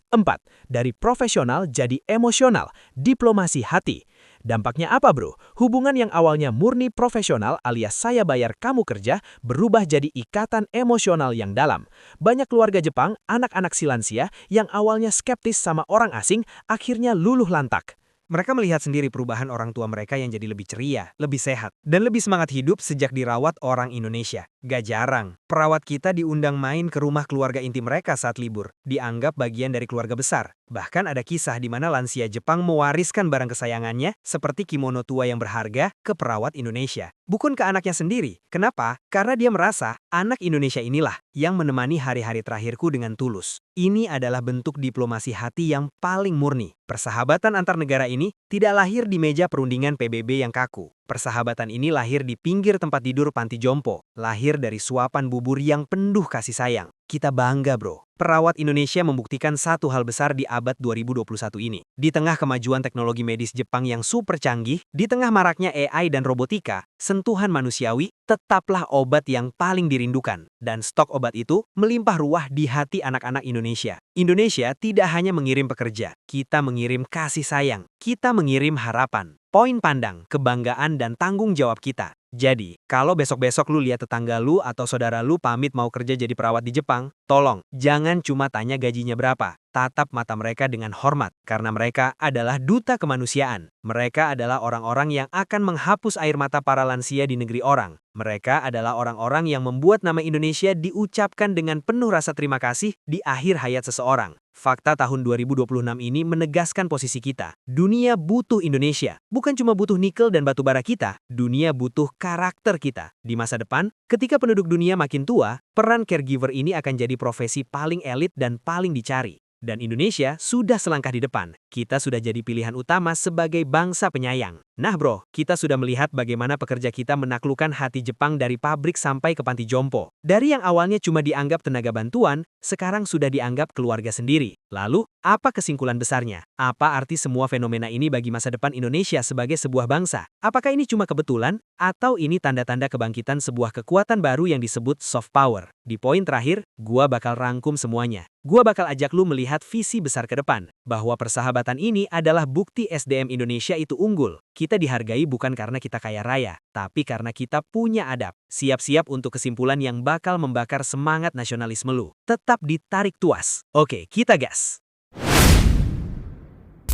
4. Dari profesional jadi emosional, diplomasi hati. Dampaknya apa bro? Hubungan yang awalnya murni profesional alias saya bayar kamu kerja, berubah jadi ikatan emosional yang dalam. Banyak keluarga Jepang, anak-anak si lansia, yang awalnya skeptis sama orang asing, akhirnya luluh lantak. Mereka melihat sendiri perubahan orang tua mereka yang jadi lebih ceria, lebih sehat, dan lebih semangat hidup sejak dirawat orang Indonesia. Gak jarang, perawat kita diundang main ke rumah keluarga inti mereka saat libur, dianggap bagian dari keluarga besar. Bahkan ada kisah di mana lansia Jepang mewariskan barang kesayangannya, seperti kimono tua yang berharga, ke perawat Indonesia. Bukan ke anaknya sendiri. Kenapa? Karena dia merasa anak Indonesia inilah yang menemani hari-hari terakhirku dengan tulus. Ini adalah bentuk diplomasi hati yang paling murni. Persahabatan antar negara ini tidak lahir di meja perundingan PBB yang kaku. Persahabatan ini lahir di pinggir tempat tidur panti jompo, lahir dari suapan bubur yang penuh kasih sayang. Kita bangga bro. Perawat Indonesia membuktikan satu hal besar di abad 2021 ini. Di tengah kemajuan teknologi medis Jepang yang super canggih, di tengah maraknya AI dan robotika, sentuhan manusiawi tetaplah obat yang paling dirindukan. Dan stok obat itu melimpah ruah di hati anak-anak Indonesia. Indonesia tidak hanya mengirim pekerja, kita mengirim kasih sayang, kita mengirim harapan. Poin pandang, kebanggaan dan tanggung jawab kita. Jadi, kalau besok-besok lu lihat tetangga lu atau saudara lu pamit mau kerja jadi perawat di Jepang, tolong, jangan cuma tanya gajinya berapa. Tatap mata mereka dengan hormat, karena mereka adalah duta kemanusiaan. Mereka adalah orang-orang yang akan menghapus air mata para lansia di negeri orang. Mereka adalah orang-orang yang membuat nama Indonesia diucapkan dengan penuh rasa terima kasih di akhir hayat seseorang. Fakta tahun 2026 ini menegaskan posisi kita. Dunia butuh Indonesia. Bukan cuma butuh nikel dan batu bara kita, dunia butuh karakter kita. Di masa depan, ketika penduduk dunia makin tua, peran caregiver ini akan jadi profesi paling elit dan paling dicari. Dan Indonesia sudah selangkah di depan. Kita sudah jadi pilihan utama sebagai bangsa penyayang. Nah bro, kita sudah melihat bagaimana pekerja kita menaklukkan hati Jepang dari pabrik sampai ke panti jompo. Dari yang awalnya cuma dianggap tenaga bantuan, sekarang sudah dianggap keluarga sendiri. Lalu, apa kesimpulan besarnya? Apa arti semua fenomena ini bagi masa depan Indonesia sebagai sebuah bangsa? Apakah ini cuma kebetulan? Atau ini tanda-tanda kebangkitan sebuah kekuatan baru yang disebut soft power? Di poin terakhir, gua bakal rangkum semuanya. Gua bakal ajak lu melihat visi besar ke depan, bahwa persahabatan ini adalah bukti SDM Indonesia itu unggul. Kita dihargai bukan karena kita kaya raya, tapi karena kita punya adab. Siap-siap untuk kesimpulan yang bakal membakar semangat nasionalisme lu. Tetap ditarik tuas. Oke, kita gas.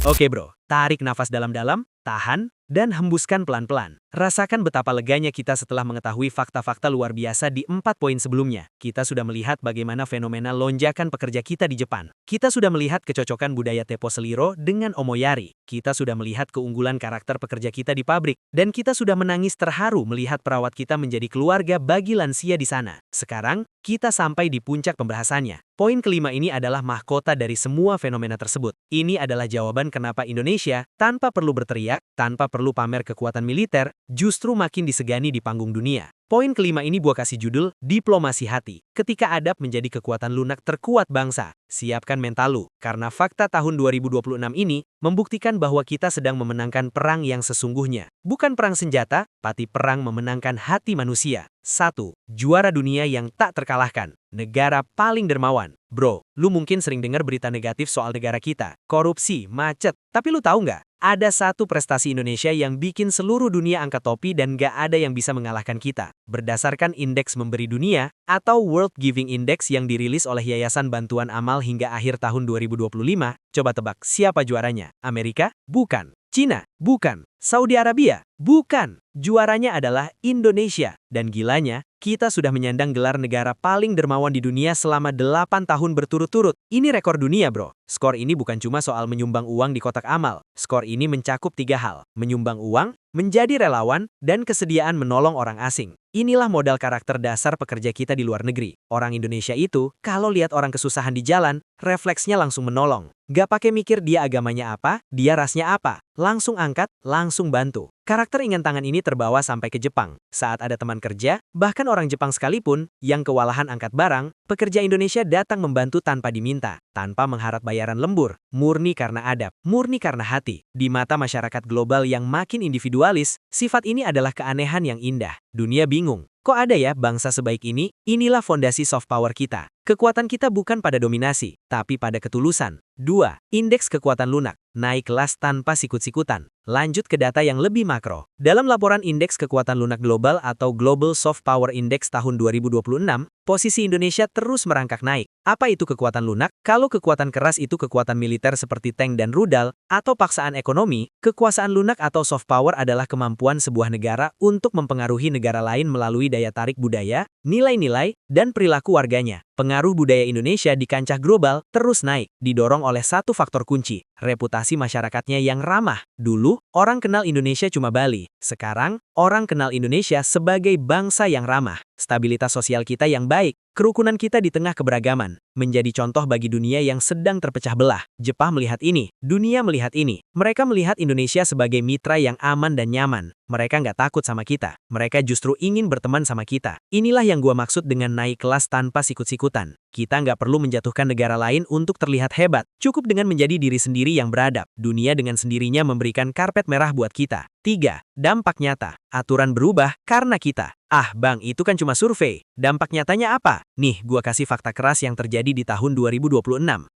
Oke bro, tarik nafas dalam-dalam, tahan, dan hembuskan pelan-pelan. Rasakan betapa leganya kita setelah mengetahui fakta-fakta luar biasa di 4 poin sebelumnya. Kita sudah melihat bagaimana fenomena lonjakan pekerja kita di Jepan. Kita sudah melihat kecocokan budaya Teppo Seliro dengan Omoyari. Kita sudah melihat keunggulan karakter pekerja kita di pabrik. Dan kita sudah menangis terharu melihat perawat kita menjadi keluarga bagi lansia di sana. Sekarang, kita sampai di puncak pembahasannya. Poin kelima ini adalah mahkota dari semua fenomena tersebut. Ini adalah jawaban kenapa Indonesia, tanpa perlu berteriak, tanpa perlu pamer kekuatan militer, justru makin disegani di panggung dunia. Poin kelima ini gua kasih judul, Diplomasi Hati. Ketika adab menjadi kekuatan lunak terkuat bangsa, siapkan mental lu, karena fakta tahun 2026 ini membuktikan bahwa kita sedang memenangkan perang yang sesungguhnya. Bukan perang senjata, tapi perang memenangkan hati manusia. 1. Juara dunia yang tak terkalahkan. Negara paling dermawan. Bro, lu mungkin sering dengar berita negatif soal negara kita. Korupsi, macet. Tapi lu tahu nggak? Ada satu prestasi Indonesia yang bikin seluruh dunia angkat topi dan gak ada yang bisa mengalahkan kita. Berdasarkan Indeks Memberi Dunia atau World Giving Index yang dirilis oleh Yayasan Bantuan Amal hingga akhir tahun 2025, coba tebak siapa juaranya? Amerika? Bukan. Cina? Bukan. Saudi Arabia? Bukan. Juaranya adalah Indonesia. Dan gilanya, kita sudah menyandang gelar negara paling dermawan di dunia selama 8 tahun berturut-turut. Ini rekor dunia, bro. Skor ini bukan cuma soal menyumbang uang di kotak amal. Skor ini mencakup 3 hal. Menyumbang uang, menjadi relawan, dan kesediaan menolong orang asing. Inilah modal karakter dasar pekerja kita di luar negeri. Orang Indonesia itu, kalau lihat orang kesusahan di jalan, refleksnya langsung menolong. Gak pakai mikir dia agamanya apa, dia rasnya apa. Langsung angkat, langsung bantu. Karakter ringan tangan ini terbawa sampai ke Jepang. Saat ada teman kerja, bahkan orang Jepang sekalipun, yang kewalahan angkat barang, pekerja Indonesia datang membantu tanpa diminta, tanpa mengharap bayaran lembur, murni karena adab, murni karena hati. Di mata masyarakat global yang makin individualis, sifat ini adalah keanehan yang indah. Dunia bingung. Kok ada ya bangsa sebaik ini? Inilah fondasi soft power kita. Kekuatan kita bukan pada dominasi, tapi pada ketulusan. 2. Indeks kekuatan lunak. Naik kelas tanpa sikut-sikutan. Lanjut ke data yang lebih makro. Dalam laporan Indeks Kekuatan Lunak Global atau Global Soft Power Index tahun 2026, posisi Indonesia terus merangkak naik. Apa itu kekuatan lunak? Kalau kekuatan keras itu kekuatan militer seperti tank dan rudal, atau paksaan ekonomi, kekuasaan lunak atau soft power adalah kemampuan sebuah negara untuk mempengaruhi negara lain melalui daya tarik budaya, nilai-nilai, dan perilaku warganya. Pengaruh budaya Indonesia di kancah global terus naik, didorong oleh satu faktor kunci, reputasi masyarakatnya yang ramah. Dulu, orang kenal Indonesia cuma Bali. Sekarang, orang kenal Indonesia sebagai bangsa yang ramah. Stabilitas sosial kita yang baik, kerukunan kita di tengah keberagaman, menjadi contoh bagi dunia yang sedang terpecah belah. Jepang melihat ini, dunia melihat ini. Mereka melihat Indonesia sebagai mitra yang aman dan nyaman. Mereka nggak takut sama kita. Mereka justru ingin berteman sama kita. Inilah yang gua maksud dengan naik kelas tanpa sikut-sikutan. Kita nggak perlu menjatuhkan negara lain untuk terlihat hebat. Cukup dengan menjadi diri sendiri yang beradab. Dunia dengan sendirinya memberikan karpet merah buat kita. 3. Dampak nyata. Aturan berubah karena kita. Ah bang, itu kan cuma survei. Dampak nyatanya apa? Nih, gua kasih fakta keras yang terjadi di tahun 2026.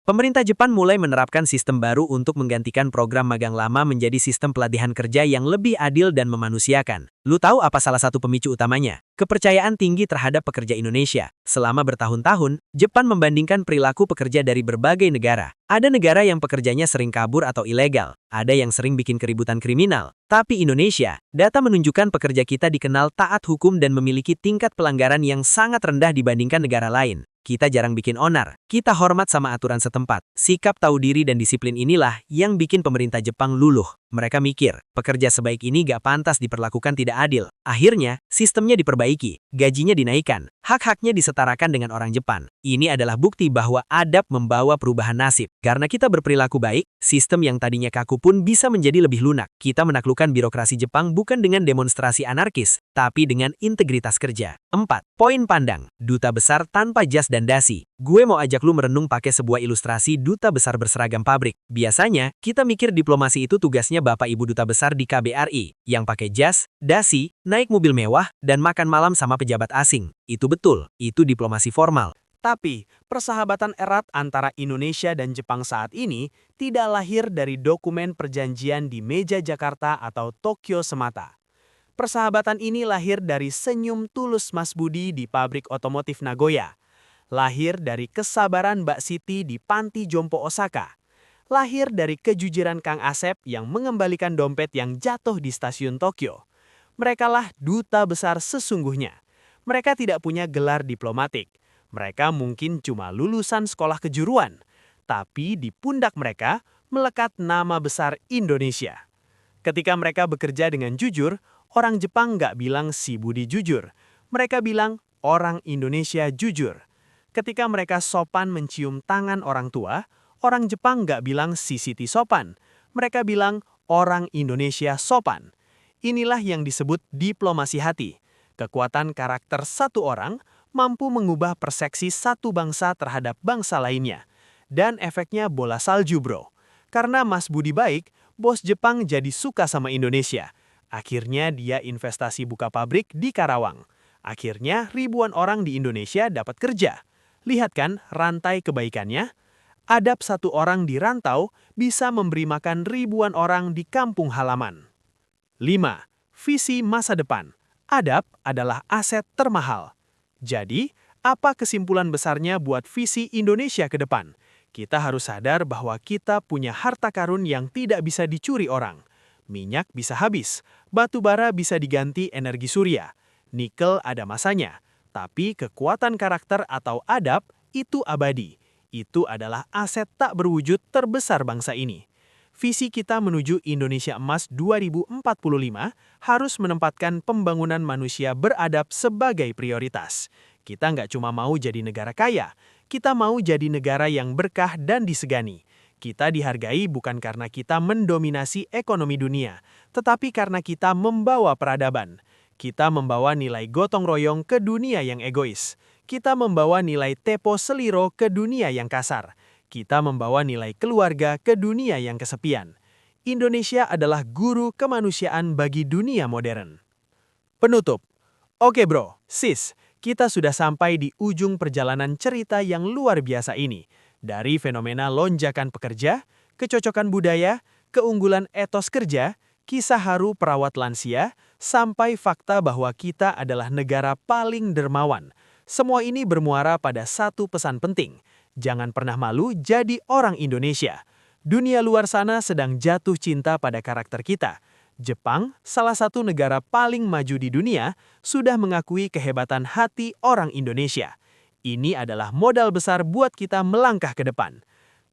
Pemerintah Jepang mulai menerapkan sistem baru untuk menggantikan program magang lama menjadi sistem pelatihan kerja yang lebih adil dan memanusiakan. Lu tahu apa salah satu pemicu utamanya? Kepercayaan tinggi terhadap pekerja Indonesia. Selama bertahun-tahun, Jepang membandingkan perilaku pekerja dari berbagai negara. Ada negara yang pekerjanya sering kabur atau ilegal. Ada yang sering bikin keributan kriminal. Tapi Indonesia, data menunjukkan pekerja kita dikenal taat hukum dan memiliki tingkat pelanggaran yang sangat rendah dibandingkan negara lain. Kita jarang bikin onar. Kita hormat sama aturan setempat. Sikap tahu diri dan disiplin inilah yang bikin pemerintah Jepang luluh. Mereka mikir, pekerja sebaik ini gak pantas diperlakukan tidak adil. Akhirnya, sistemnya diperbaiki, gajinya dinaikkan, hak-haknya disetarakan dengan orang Jepang. Ini adalah bukti bahwa adab membawa perubahan nasib. Karena kita berperilaku baik, sistem yang tadinya kaku pun bisa menjadi lebih lunak. Kita menaklukkan birokrasi Jepang bukan dengan demonstrasi anarkis, tapi dengan integritas kerja. 4. Poin pandang. Duta besar tanpa jas dan dasi. Gue mau ajak lu merenung pakai sebuah ilustrasi duta besar berseragam pabrik. Biasanya, kita mikir diplomasi itu tugasnya Bapak Ibu Duta Besar di KBRI, yang pakai jas, dasi, naik mobil mewah, dan makan malam sama pejabat asing. Itu betul, itu diplomasi formal. Tapi, persahabatan erat antara Indonesia dan Jepang saat ini tidak lahir dari dokumen perjanjian di meja Jakarta atau Tokyo semata. Persahabatan ini lahir dari senyum tulus Mas Budi di pabrik otomotif Nagoya. Lahir dari kesabaran Mbak Siti di panti jompo Osaka. lahir dari kejujuran Kang Asep yang mengembalikan dompet yang jatuh di stasiun Tokyo. Merekalah duta besar sesungguhnya. Mereka tidak punya gelar diplomatik. Mereka mungkin cuma lulusan sekolah kejuruan. Tapi di pundak mereka melekat nama besar Indonesia. Ketika mereka bekerja dengan jujur, orang Jepang nggak bilang si Budi jujur. Mereka bilang orang Indonesia jujur. Ketika mereka sopan mencium tangan orang tua, orang Jepang nggak bilang si Siti sopan. Mereka bilang orang Indonesia sopan. Inilah yang disebut diplomasi hati. Kekuatan karakter satu orang mampu mengubah persepsi satu bangsa terhadap bangsa lainnya. Dan efeknya bola salju, bro. Karena Mas Budi baik, bos Jepang jadi suka sama Indonesia. Akhirnya dia investasi buka pabrik di Karawang. Akhirnya ribuan orang di Indonesia dapat kerja. Lihat kan rantai kebaikannya? Adab satu orang di rantau bisa memberi makan ribuan orang di kampung halaman. 5. Visi masa depan. Adab adalah aset termahal. Jadi, apa kesimpulan besarnya buat visi Indonesia ke depan? Kita harus sadar bahwa kita punya harta karun yang tidak bisa dicuri orang. Minyak bisa habis, batu bara bisa diganti energi surya, nikel ada masanya, tapi kekuatan karakter atau adab itu abadi. Itu adalah aset tak berwujud terbesar bangsa ini. Visi kita menuju Indonesia Emas 2045 harus menempatkan pembangunan manusia beradab sebagai prioritas. Kita nggak cuma mau jadi negara kaya, kita mau jadi negara yang berkah dan disegani. Kita dihargai bukan karena kita mendominasi ekonomi dunia, tetapi karena kita membawa peradaban. Kita membawa nilai gotong royong ke dunia yang egois. Kita membawa nilai tepo seliro ke dunia yang kasar. Kita membawa nilai keluarga ke dunia yang kesepian. Indonesia adalah guru kemanusiaan bagi dunia modern. Penutup. Oke bro, sis, kita sudah sampai di ujung perjalanan cerita yang luar biasa ini. Dari fenomena lonjakan pekerja, kecocokan budaya, keunggulan etos kerja, kisah haru perawat lansia, sampai fakta bahwa kita adalah negara paling dermawan. Semua ini bermuara pada satu pesan penting. Jangan pernah malu jadi orang Indonesia. Dunia luar sana sedang jatuh cinta pada karakter kita. Jepang, salah satu negara paling maju di dunia, sudah mengakui kehebatan hati orang Indonesia. Ini adalah modal besar buat kita melangkah ke depan.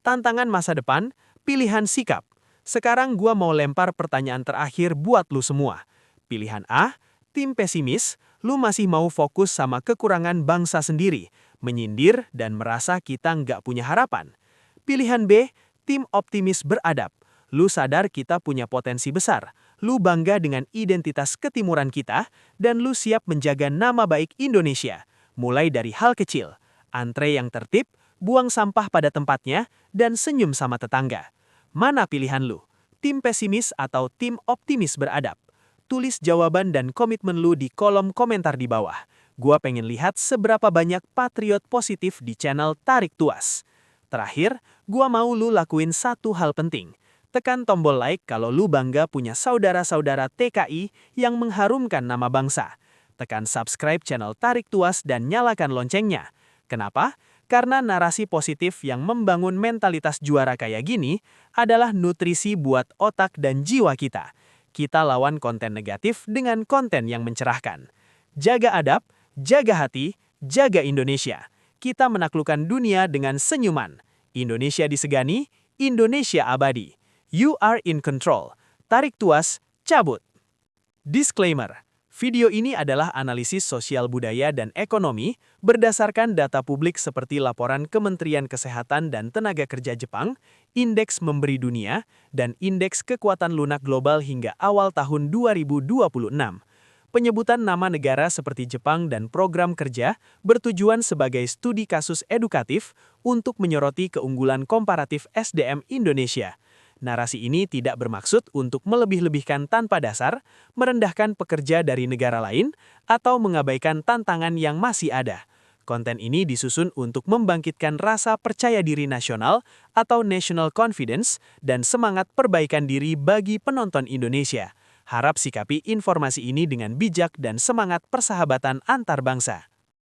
Tantangan masa depan, pilihan sikap. Sekarang gua mau lempar pertanyaan terakhir buat lu semua. Pilihan A, tim pesimis, lu masih mau fokus sama kekurangan bangsa sendiri, menyindir dan merasa kita nggak punya harapan. Pilihan B, tim optimis beradab. Lu sadar kita punya potensi besar, lu bangga dengan identitas ketimuran kita, dan lu siap menjaga nama baik Indonesia. Mulai dari hal kecil, antre yang tertib, buang sampah pada tempatnya, dan senyum sama tetangga. Mana pilihan lu? Tim pesimis atau tim optimis beradab? Tulis jawaban dan komitmen lu di kolom komentar di bawah. Gua pengen lihat seberapa banyak patriot positif di channel Tarik Tuas. Terakhir, gua mau lu lakuin satu hal penting. Tekan tombol like kalau lu bangga punya saudara-saudara TKI yang mengharumkan nama bangsa. Tekan subscribe channel Tarik Tuas dan nyalakan loncengnya. Kenapa? Karena narasi positif yang membangun mentalitas juara kayak gini adalah nutrisi buat otak dan jiwa kita. Kita lawan konten negatif dengan konten yang mencerahkan. Jaga adab, jaga hati, jaga Indonesia. Kita menaklukkan dunia dengan senyuman. Indonesia disegani, Indonesia abadi. You are in control. Tarik Tuas, cabut. Disclaimer. Video ini adalah analisis sosial budaya dan ekonomi berdasarkan data publik seperti laporan Kementerian Kesehatan dan Tenaga Kerja Jepang, Indeks Memberi Dunia, dan Indeks Kekuatan Lunak Global hingga awal tahun 2026. Penyebutan nama negara seperti Jepang dan program kerja bertujuan sebagai studi kasus edukatif untuk menyoroti keunggulan komparatif SDM Indonesia. Narasi ini tidak bermaksud untuk melebih-lebihkan tanpa dasar, merendahkan pekerja dari negara lain, atau mengabaikan tantangan yang masih ada. Konten ini disusun untuk membangkitkan rasa percaya diri nasional atau national confidence dan semangat perbaikan diri bagi penonton Indonesia. Harap sikapi informasi ini dengan bijak dan semangat persahabatan antar bangsa.